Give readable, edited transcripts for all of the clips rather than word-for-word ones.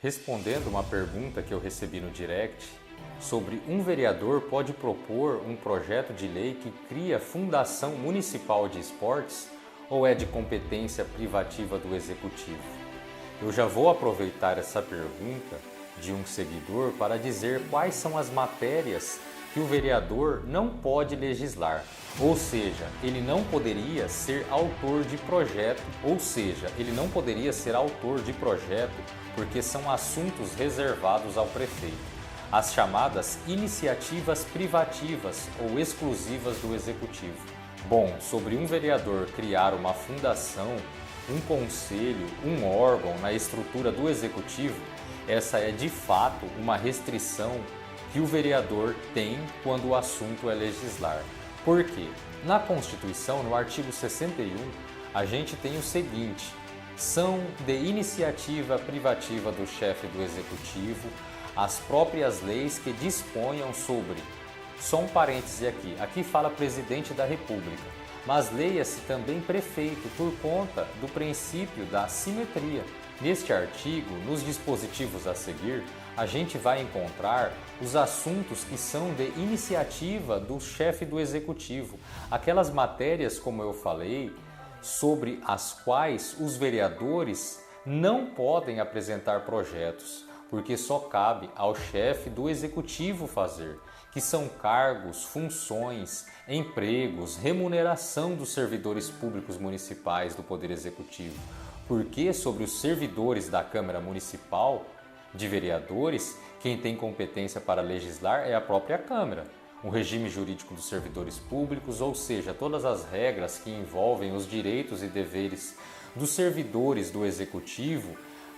Respondendo uma pergunta que eu recebi no direct sobre um vereador pode propor um projeto de lei que cria Fundação Municipal de Esportes ou é de competência privativa do Executivo? Eu já vou aproveitar essa pergunta de um seguidor para dizer quais são as matérias que o vereador não pode legislar, ou seja, ele não poderia ser autor de projeto, porque são assuntos reservados ao prefeito, as chamadas iniciativas privativas ou exclusivas do Executivo. Bom, sobre um vereador criar uma fundação, um conselho, um órgão na estrutura do Executivo, essa é de fato uma restrição que o vereador tem quando o assunto é legislar. Por quê? Na Constituição, no artigo 61, a gente tem o seguinte: são de iniciativa privativa do chefe do Executivo as próprias leis que disponham sobre, só um parêntese aqui fala presidente da República, mas leia-se também prefeito por conta do princípio da simetria. Neste artigo, nos dispositivos a seguir, a gente vai encontrar os assuntos que são de iniciativa do chefe do Executivo, aquelas matérias, como eu falei, sobre as quais os vereadores não podem apresentar projetos, porque só cabe ao chefe do Executivo fazer, que são cargos, funções, empregos, remuneração dos servidores públicos municipais do Poder Executivo, porque sobre os servidores da Câmara Municipal de Vereadores, quem tem competência para legislar é a própria Câmara. O regime jurídico dos servidores públicos, ou seja, todas as regras que envolvem os direitos e deveres dos servidores do Executivo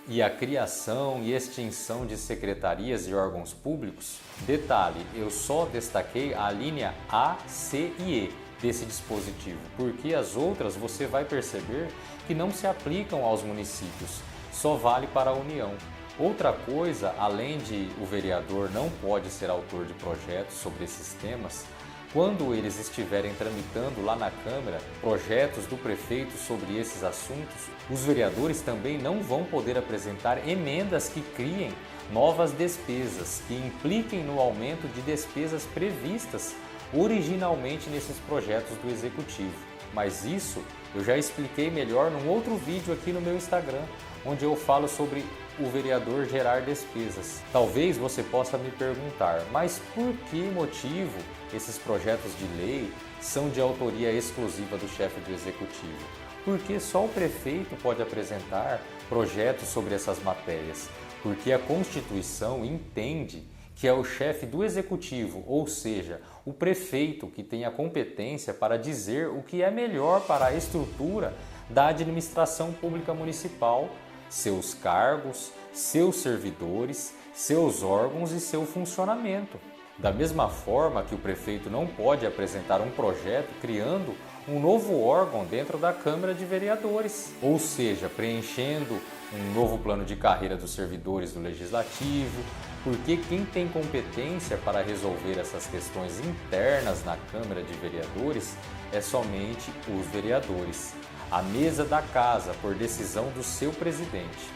e a criação e extinção de secretarias e órgãos públicos. Detalhe, eu só destaquei a linha A, C e E desse dispositivo, porque as outras você vai perceber que não se aplicam aos municípios, só vale para a União. Outra coisa, além de o vereador não pode ser autor de projetos sobre esses temas, quando eles estiverem tramitando lá na Câmara projetos do prefeito sobre esses assuntos, os vereadores também não vão poder apresentar emendas que criem novas despesas, que impliquem no aumento de despesas previstas originalmente nesses projetos do Executivo. Mas isso eu já expliquei melhor num outro vídeo aqui no meu Instagram, onde eu falo sobre o vereador gerar despesas. Talvez você possa me perguntar, mas por que motivo esses projetos de lei são de autoria exclusiva do chefe do Executivo? Porque só o prefeito pode apresentar projetos sobre essas matérias, porque a Constituição entende que é o chefe do Executivo, ou seja, o prefeito, que tem a competência para dizer o que é melhor para a estrutura da administração pública municipal, seus cargos, seus servidores, seus órgãos e seu funcionamento. Da mesma forma que o prefeito não pode apresentar um projeto criando um novo órgão dentro da Câmara de Vereadores, ou seja, preenchendo um novo plano de carreira dos servidores do Legislativo, porque quem tem competência para resolver essas questões internas na Câmara de Vereadores é somente os vereadores, a mesa da casa por decisão do seu presidente.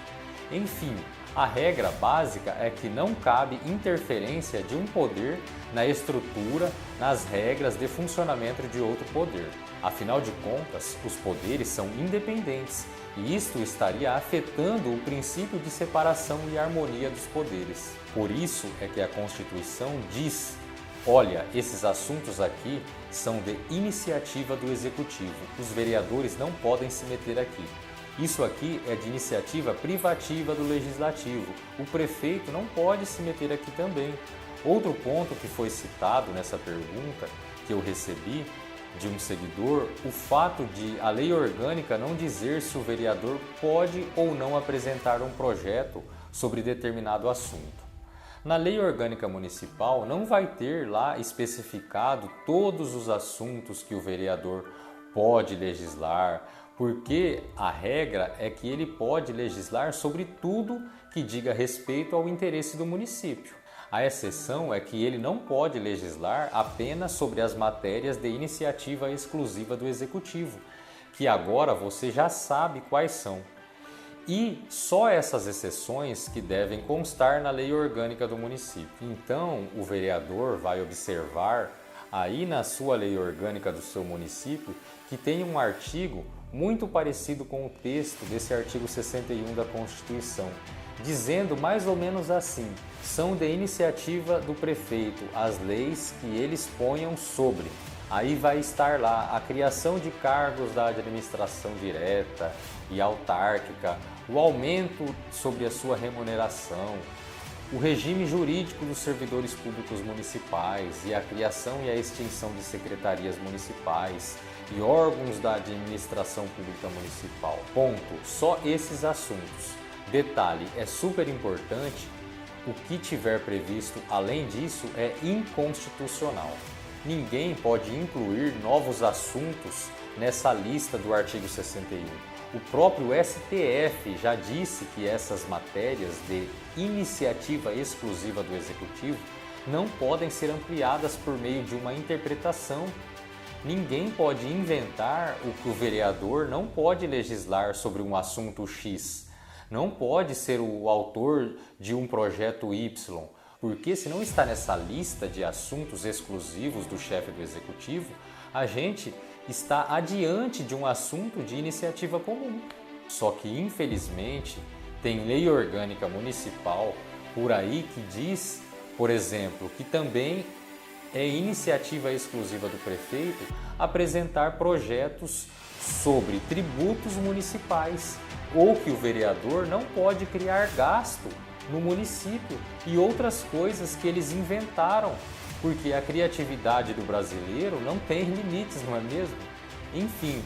Enfim, a regra básica é que não cabe interferência de um poder na estrutura, nas regras de funcionamento de outro poder. Afinal de contas, os poderes são independentes e isto estaria afetando o princípio de separação e harmonia dos poderes. Por isso é que a Constituição diz: olha, esses assuntos aqui são de iniciativa do Executivo, os vereadores não podem se meter aqui. Isso aqui é de iniciativa privativa do Legislativo, o prefeito não pode se meter aqui também. Outro ponto que foi citado nessa pergunta que eu recebi de um seguidor, o fato de a lei orgânica não dizer se o vereador pode ou não apresentar um projeto sobre determinado assunto. Na lei orgânica municipal não vai ter lá especificado todos os assuntos que o vereador pode legislar, porque a regra é que ele pode legislar sobre tudo que diga respeito ao interesse do município. A exceção é que ele não pode legislar apenas sobre as matérias de iniciativa exclusiva do Executivo, que agora você já sabe quais são. e só essas exceções que devem constar na lei orgânica do município. Então, o vereador vai observar aí na sua lei orgânica do seu município que tem um artigo muito parecido com o texto desse artigo 61 da Constituição, dizendo mais ou menos assim: são de iniciativa do prefeito as leis que eles ponham sobre. Aí vai estar lá a criação de cargos da administração direta e autárquica, o aumento sobre a sua remuneração, o regime jurídico dos servidores públicos municipais e a criação e a extinção de secretarias municipais e órgãos da administração pública municipal. Ponto. Só esses assuntos. Detalhe, é super importante, o que tiver previsto além disso é inconstitucional. Ninguém pode incluir novos assuntos nessa lista do artigo 61. O próprio STF já disse que essas matérias de iniciativa exclusiva do Executivo não podem ser ampliadas por meio de uma interpretação. Ninguém pode inventar o que o vereador não pode legislar sobre um assunto X. Não pode ser o autor de um projeto Y. Porque se não está nessa lista de assuntos exclusivos do chefe do Executivo, a gente está adiante de um assunto de iniciativa comum. Só que, infelizmente, tem lei orgânica municipal por aí que diz, por exemplo, que também é iniciativa exclusiva do prefeito apresentar projetos sobre tributos municipais, ou que o vereador não pode criar gasto no município e outras coisas que eles inventaram, porque a criatividade do brasileiro não tem limites, não é mesmo? Enfim,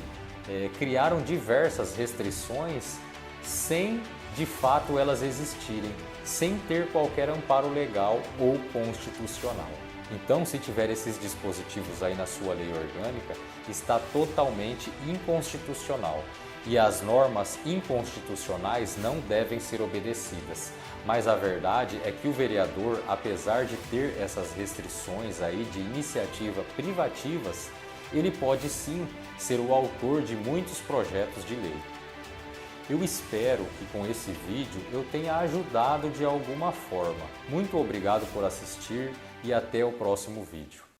criaram diversas restrições sem de fato elas existirem, sem ter qualquer amparo legal ou constitucional. Então, se tiver esses dispositivos aí na sua lei orgânica, está totalmente inconstitucional. E as normas inconstitucionais não devem ser obedecidas. Mas a verdade é que o vereador, apesar de ter essas restrições aí de iniciativa privativas, ele pode sim ser o autor de muitos projetos de lei. Eu espero que com esse vídeo eu tenha ajudado de alguma forma. Muito obrigado por assistir e até o próximo vídeo.